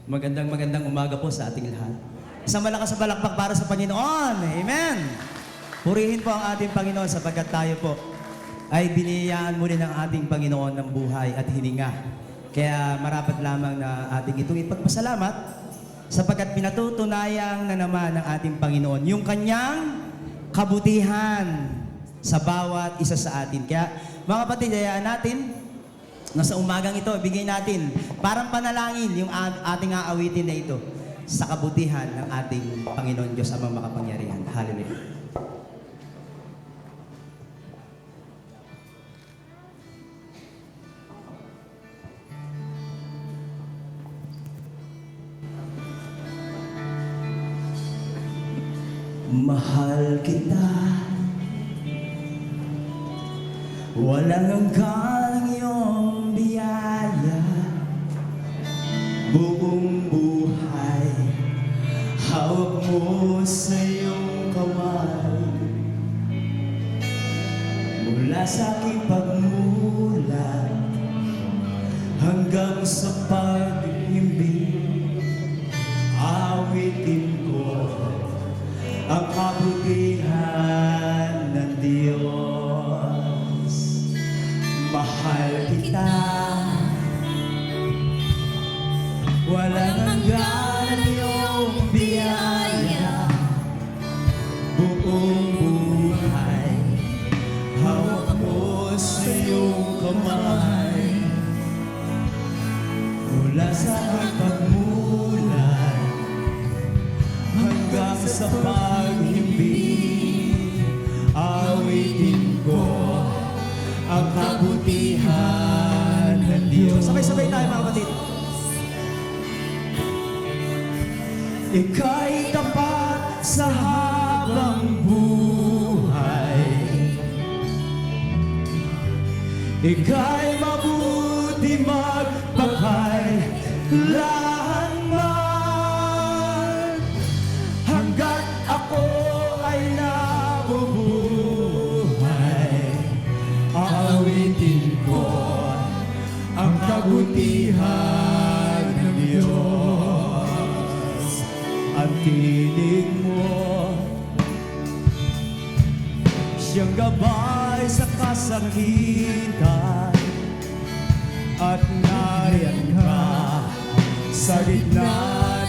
Magandang umaga po sa ating lahat. Isang malakas na palakpak para sa Panginoon. Amen! Purihin po ang ating Panginoon sapagkat tayo po ay biniyayaan muli ng ating Panginoon ng buhay at hininga. Kaya marapat lamang na ating itong ipagpasalamat sapagkat pinatutunayan na naman ng ating Panginoon yung kanyang kabutihan sa bawat isa sa atin. Kaya mga kapatid, hayaan natin na sa umagang ito, ibigay natin parang panalangin yung ating aawitin na ito sa kabutihan ng ating Panginoon Diyos Amang makapangyarihan. Hallelujah. Mahal kita, walang hanggang iyong biyaya, buong buhay, hawak mo sa iyong kamay. Mula sa aking pagmulat hanggang sa pag-ibig, awitin ko ang kabutihan ng Diyos. Mahal kita, walang hanggan iyong biyaya, buong buhay, hawak mo sa iyong kamay. Mula sa aking pagmulat hanggang sa pag-ibig, awitin ko ang kabutihan ng Diyos. Sabay-sabay tayo mga kapatid. Ika'y tapat sa habang buhay, ika'y mabuti magpakailanman. Hanggat ako ay nabubuhay, aawitin ko ang kabutihan ng Diyos. At tinig mo siyang gabay sa kasakitan, at nariyan ka sa gitna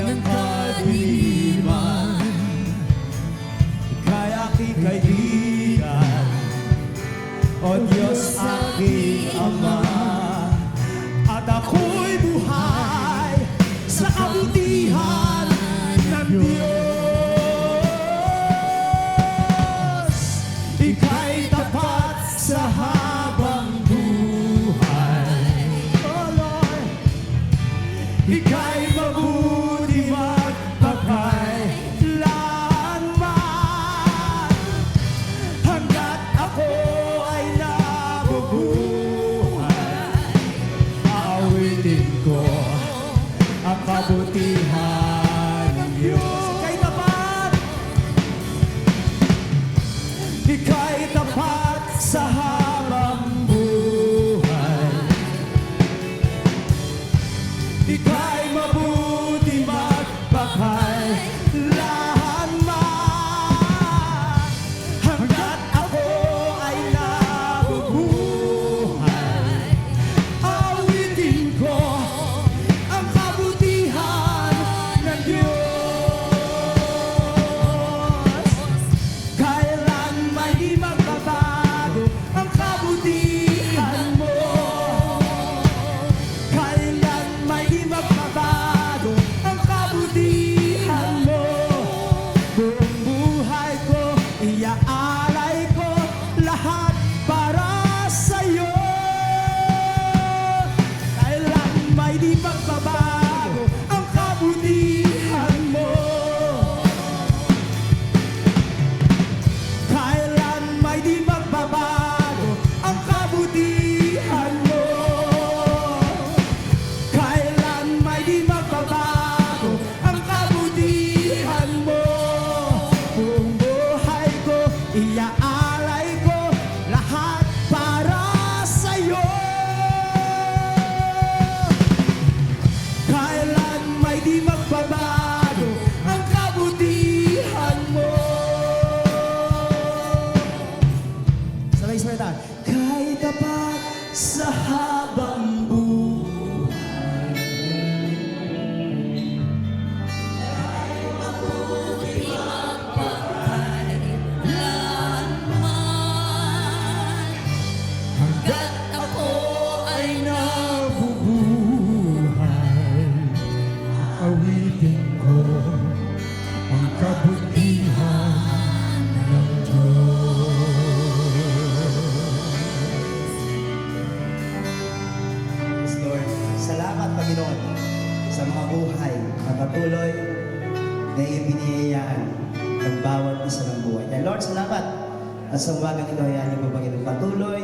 ng kadiliman. Ika'y aking kaibigan, O Diyos aking Ama, at ako'y buhay sa kabutihan ng Diyos. Ika'y tapat sa habang buhay, Oh Lord. Ika'y mabuti magpakailanman. Hanggat ako ay nabubuhay, aawitin ko ang kabutihan ng Diyos. Ika'y tapat, ika'y tapat sa habang buhay, ika'y mabuti magpakailanman. Hanggat ako ay nabubuhay, awitin ko ang kabutihan ng Diyos. Kailan may di magbabago ang kabutihan mo, kailan may di magbabago ang kabutihan mo. Buong buhay ko, iaalay ko lahat para sa'yo. Kailan may di magbabago ang kabutihan mo, kailan may di magbabago ang kabutihan mo, kailan may di magbabago ang kabutihan mo. Buong buhay ko, iaalay ko lahat para sa'yo. di magbabago ang kabutihan mo. Sabay-sabay tayo. Kahit tapat sa habang buhay, Hanggat ako ay nabubuhay, awitin ko ang kabutihan ng Yes, Lord. Salamat, Panginoon, sa mga buhay na patuloy na ibiniyayaan ng bawat isa ng buhay. And Lord, salamat. At sa umagang ito, hayaan niyo po, Panginoon, patuloy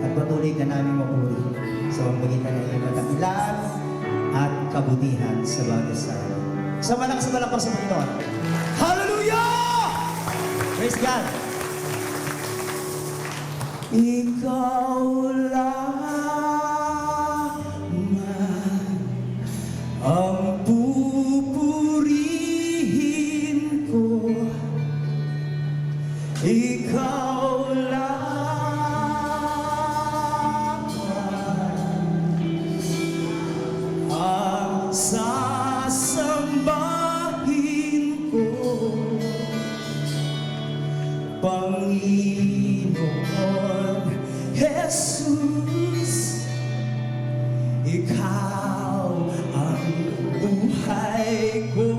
at patuloy ka namin mapuri sa pamamagitan ng iyong kadakilaan at kabutihan sa bawat isa. Sa malakas pa sa Panginoon. Hallelujah! Praise God! Ikaw lamang ang pupurihin ko. Ikaw lamang ang sasambahin ko, Panginoon Jesus. Ikaw ang buhay ko,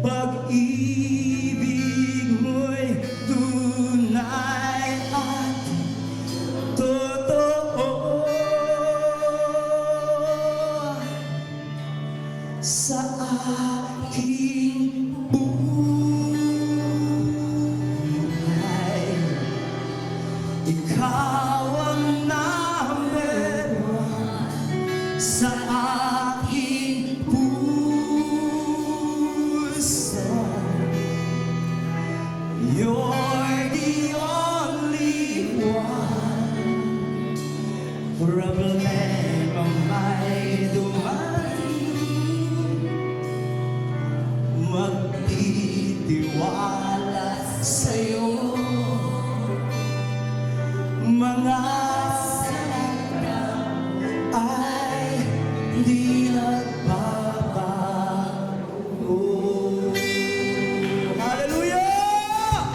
pag-ibig mo'y tunay at totoo sa aking buhay. Ikaw ang number one sa aking puso. You're the only one. Problema may dumating, magtitiwala sa'yo. Mga salita ay di nagbabago. Hallelujah!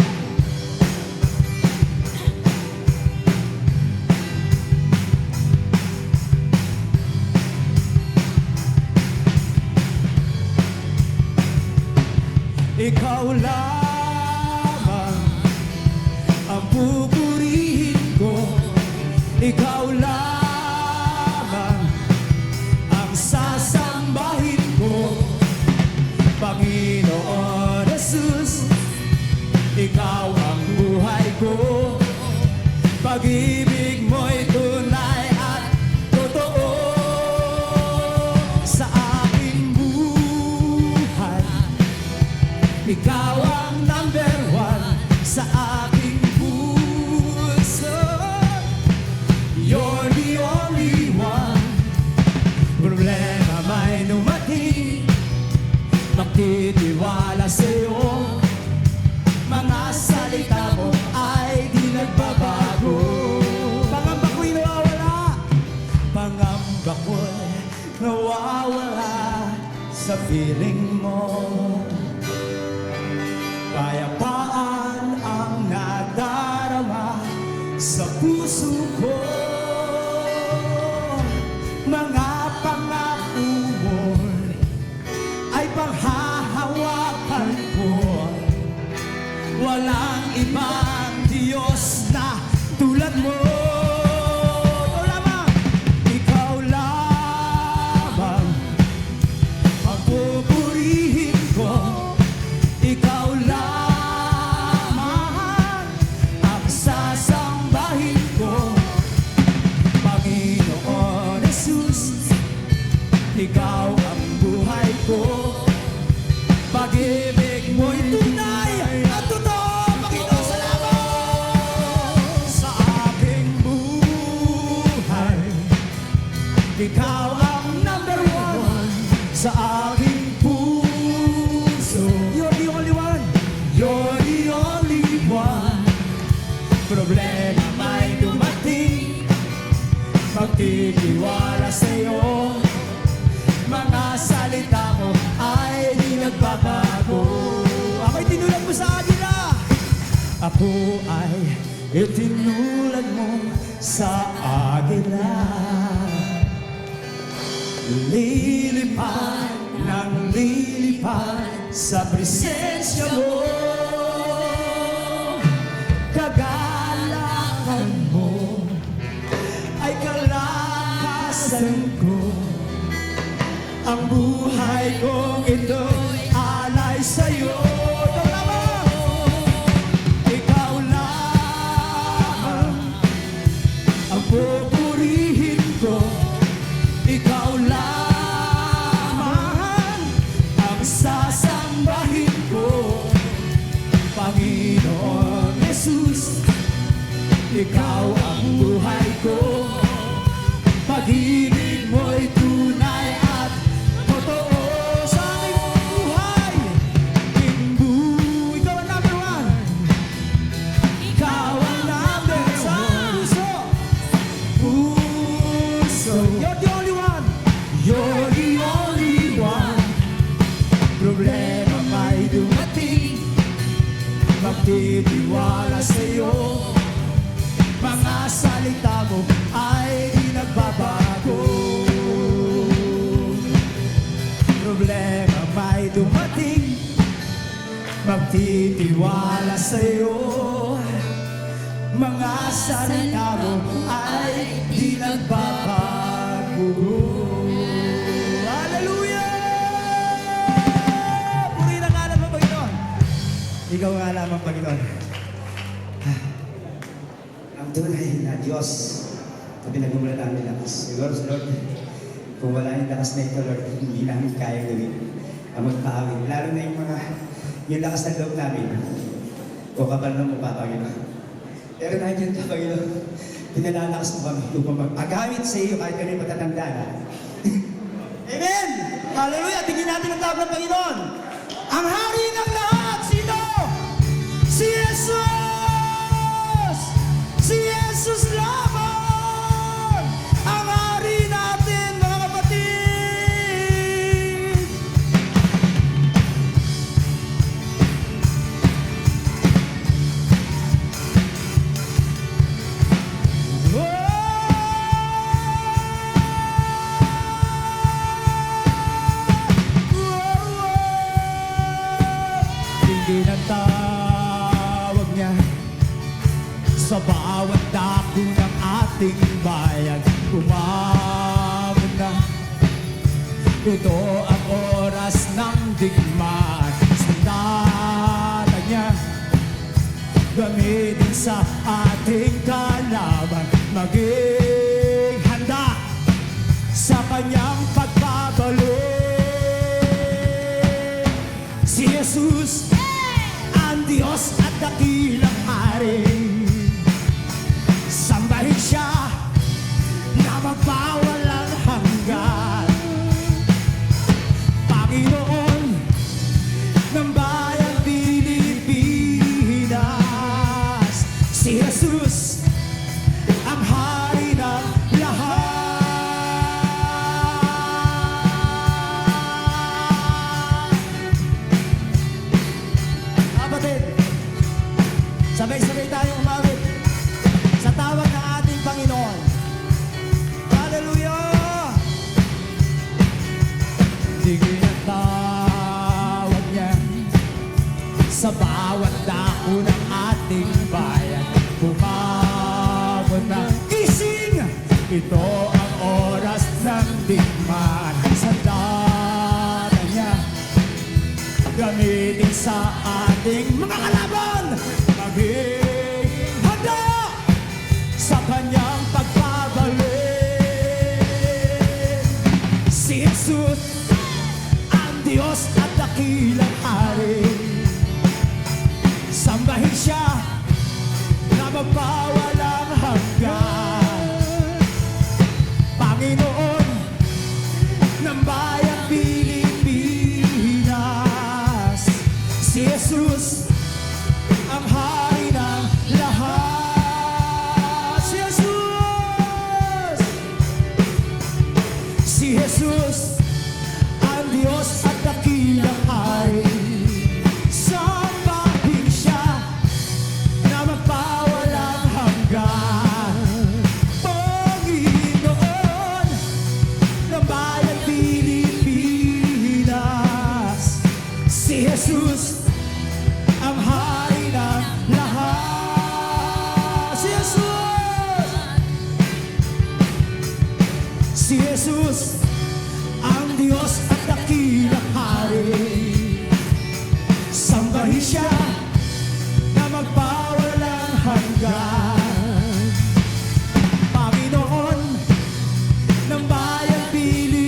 Ikaw lamang ang pupurihin ko. Ikaw lamang ang sasambahin ko, Panginoon Jesus. Ikaw ang buhay ko, pag-ibig mo'y tunay at totoo sa aking buhay. Ikaw ang number one sa aking puso. You're the only one. Problema may dumating, magtitiwala sa'yo. Mga salita mo ay di nagbabago. Pangamba ko'y nawawala, pangamba ko'y nawawala sa piling mo. Kapayapaan ang nadarama sa puso ko. Mga pangako mo ay panghahawakan ko. Walang ibang Diyos na tulad mo. Ikaw lamang, ikaw lamang ang pupurihin ko. Ikaw lamang ang sasambahin ko, Panginoon Jesus. Ikaw ang buhay ko, pag-ibig mo'y tunay at totoo, Panginoon. Salamat sa aking buhay. Ikaw ang number one. sa aking puso. You're the only one. You're the only one. Problema may dumating, magtitiwala sa'yo. Mga salita mo ay di nagbabago. Ako'y tinulad mo sa agila. Ako ay itinulad mo sa agila. Lilipad ng lilipad sa presensya mo. Kagalakan mo ay kalakasan ko. Ang buhay kong ito'y alay sa'yo. Ikaw lang ang pupurihin ko. Ikaw lamang ang sasambahin ko. Panginoon Jesus, ikaw ang buhay ko. Pag-ibig mo'y tunay at totoo sa aking buhay. Ikaw ang number one. Ikaw ang number Sa one. puso. Puso, You're the only one. you're the only one. Problema may dumating, magtitiwala sa'yo. Mga salita mo ay di nagbabago. Problema may dumating, magtitiwala sa'yo. Mga salita mo ay di nagbabago. Hallelujah! Purihin ang ngalan mo, Panginoon. Ikaw nga lamang, Panginoon. Ang tunay na Diyos na pinagmumula namin lakas. Lord, kung wala yung lakas na ito, Lord, hindi namin kaya gawin ang magpaawin. Lalo na yung lakas ng loob namin. O kapal ng mukha, Panginoon. Pero nandiyan ka, Panginoon. Pinalalakas mo kami upang magpagamit sa iyo kahit kami patatanda. Amen! Hallelujah! Tingin natin ang tawag ng Panginoon. Ang hari ng lahat, sino? Si Jesus! Si Jesus lamang! Ang hari natin, mga kapatid! Hindi ng tawag niya sa bawat dako ng ating bayan. Umabot na, ito ang oras ng digmaan. Sandata niya gamitin sa ating kalaban. Maging handa sa kanyang pagbabalik. Si Jesus ang Diyos at dakilang hari. Sambahin siya na magpawalang hanggan. Panginoon ng bayang Pilipinas. Si Jesus ang hari ng lahat. Kapatid, sabay-sabay tayong umawit sa tawag ng ating Panginoon. Hallelujah! Digin ang tawag niya sa bawat dako ng ating bayan. Bumabot na gising, ito ang oras ng digmaan. Sandata niya gamitin sa ating mga kalaban. Maging handa sa kanyang pagpabalik. Si Jesus ang Diyos at dakilang hari. Sambahin siya na magpawalang hanggan. Panginoon ng bayang Pilipinas. Si Jesus, ang Diyos at dakilang hari. Sambahin siya na magpawalang hanggan. Panginoon ng bayang Pilipinas. Si Jesus, ang hari ng lahat. Si Jesus, si Jesus, ang Diyos at dakilang hari. Sambahin siya na magpawalang hanggan. Panginoon ng bayang Pilipinas.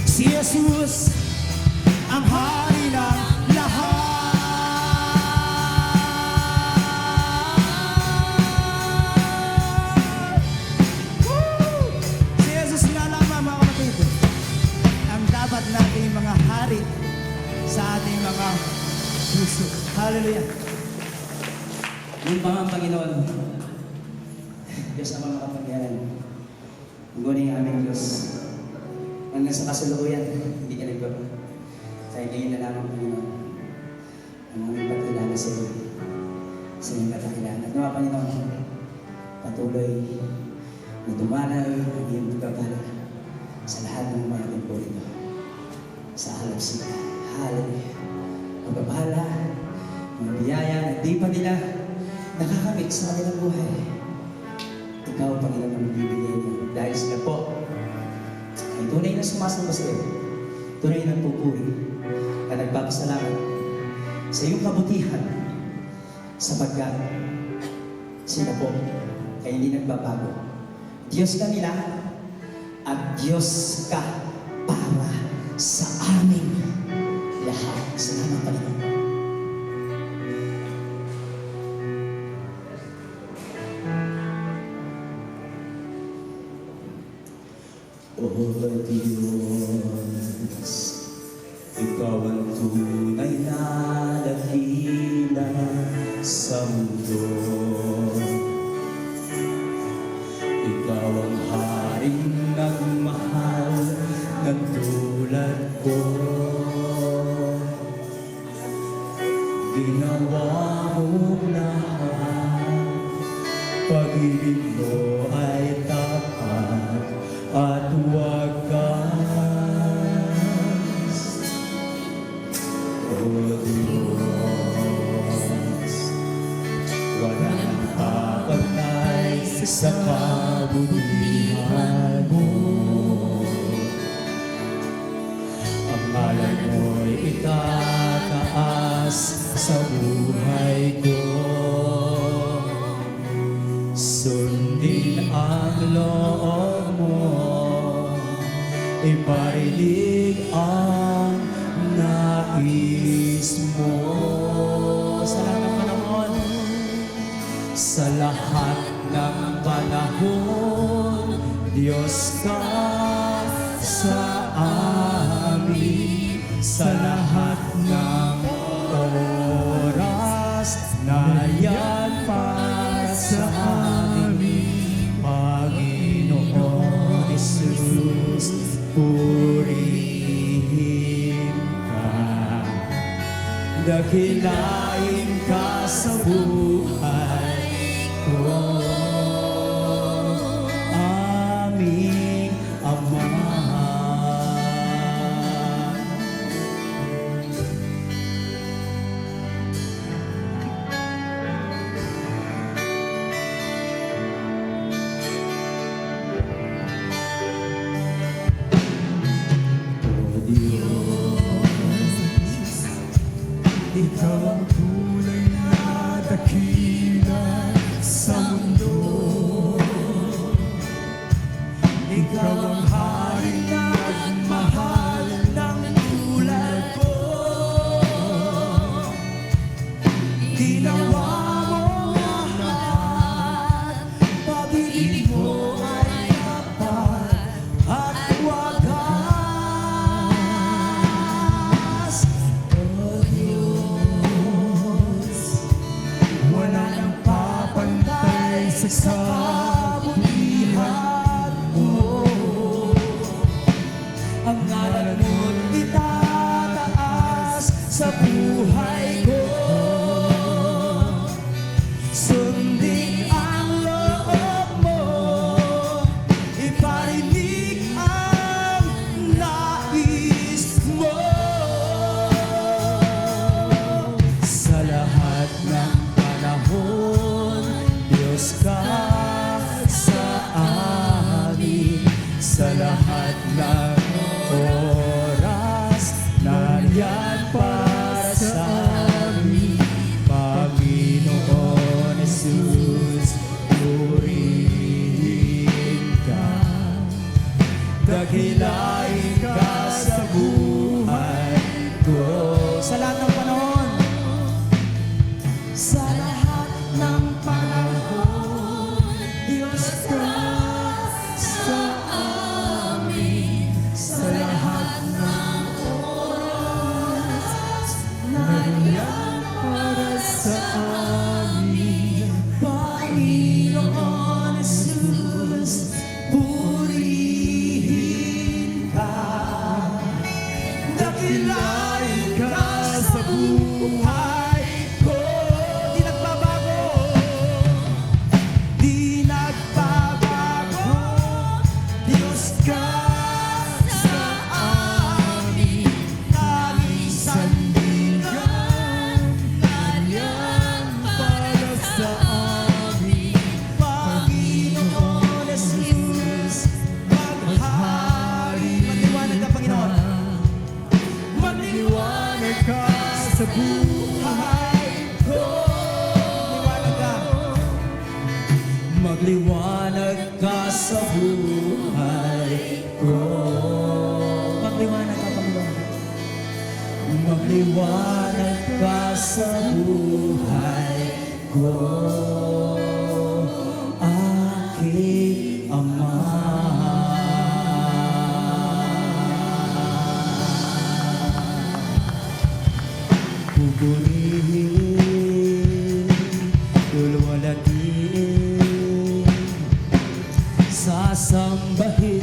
Si Jesus, ang hari ng lahat. Woo! Si Jesus nga lang, mga kapatid, ang dapat nating mga hari sa ating mga puso. Hallelujah. Yung mga Panginoon, Diyos ang mga kapangyarihan. Ngunit ang aming Diyos, hanggang sa kasalukuyan, hindi ka nagbago. Kaya ngayon na lamang, Panginoon, ang aming pagkilala sa iyo, sa iyong katakilala. At mga Panginoon, patuloy na dumalay ang iyong pagkabala sa lahat ng mga tempo ito. Sa halap sila, hallelujah. Pagkabala, mga biyaya na di pa nila nakakamit sa kanilang buhay. Ikaw, Panginoon, ang magbibigay niya. Dahil sila po ay tunay na sumasamba sa iyo. Tunay na pupuri at nagpapasalamat sa iyong kabutihan sapagkat sila po ay hindi nagbabago. Diyos ka nila at Diyos ka para sa amin lahat. Salamat, Panginoon. O Diyos, Ikaw ang tunay na dakila sa mundo. Ikaw ang haring nagmahal ng tulad ko. Ginawa mong lahat, pag-ibig mo ay tapat at wagas. O Diyos, walang papatay sa kabutihan mo. Ang ngalan mo'y itataas sa buhay ko. Sundin ang loob mo, iparinig ang nais mo. Sa lahat ng panahon, sa lahat ng panahon, Diyos ka sa amin. Sa lahat ng oras na yan para sa amin, Panginoon Jesus, purihin ka. Dakilain ka sa buhay ko, aming Ama. O Diyos, Ikaw ang tunay na dakila sa mundo. Ikaw ang haring nagmahal ng tulad ko. Ginawa mo ang lahat, pag-ibig mo ay tapat at wagas. O Diyos, wala nang papantay sa kabutihan mo. mo. Ang ngalan mo't itataas sa buhay ko. Sundin ang loob mo, iparinig ang nais mo. Sa lahat ng panahon, Diyos ka sa amin. Sa lahat ng oras, nariyan para sa amin. Panginoon Jesus, purihin ka. Dakilain ka sa buhay ko. Sa lahat ng panahon, sa lahat ng panahon, Diyos ka sa amin. Sa lahat ng oras, nariyan para sa amin. Panginoon Jesus, purihin ka. Dakilain ka sa buhay ko. Di nagbabago, di nagbabago. Diyos ka sa amin. Laging sandigan, nariyan para sa amin. Panginoon Jesus, maghari. Maliwanag ka, Panginoon. Magliwanag ka sa buhay ko. Magliwanag ka. Magliwanag ka sa buhay ko. Magliwanag ka, Panginoon. Magliwanag ka sa buhay ko. Aking Ama. Pupurihin, luluwalhatiin, sasambahin.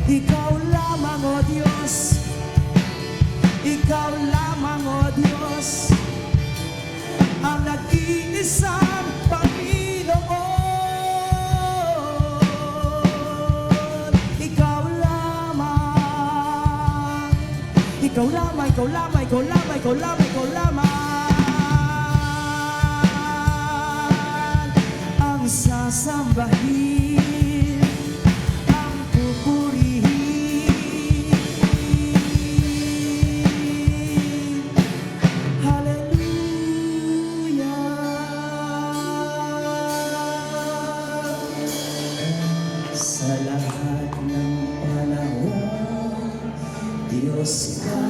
Ikaw lamang, O Diyos. Ikaw lamang, O Diyos, ang nag-iisang Panginoon. Ikaw lamang. Ikaw lamang, ikaw lamang, ikaw lamang, ikaw lamang, ikaw lamang ang sasambahin, ang pupurihin. Hallelujah. Sa lahat ng panahon, Diyos ka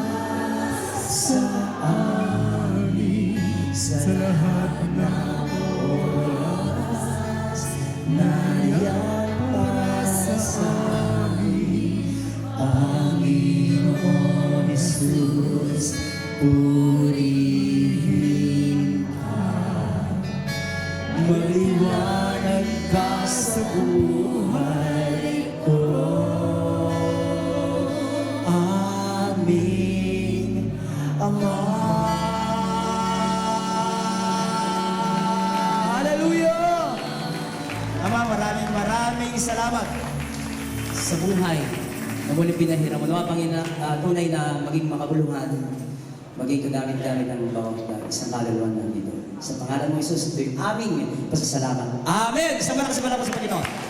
sa amin. Sa lahat ng oras, nariyan para sa amin. Panginoon Jesus, purihin ka. Maliwanag ka sa buhay ko. Aming Ama. Hallelujah! Ama, maraming salamat sa buhay na muling pinahiram mo. Nawa, Panginoon, tunay na maging makabuluhan, maging kagamit-gamit ng bawang isang kaluluwan natin dito. Sa pangalan mo, Jesus, ito yung aming pasasalamat. Amen! Sa malakas sa Panginoon.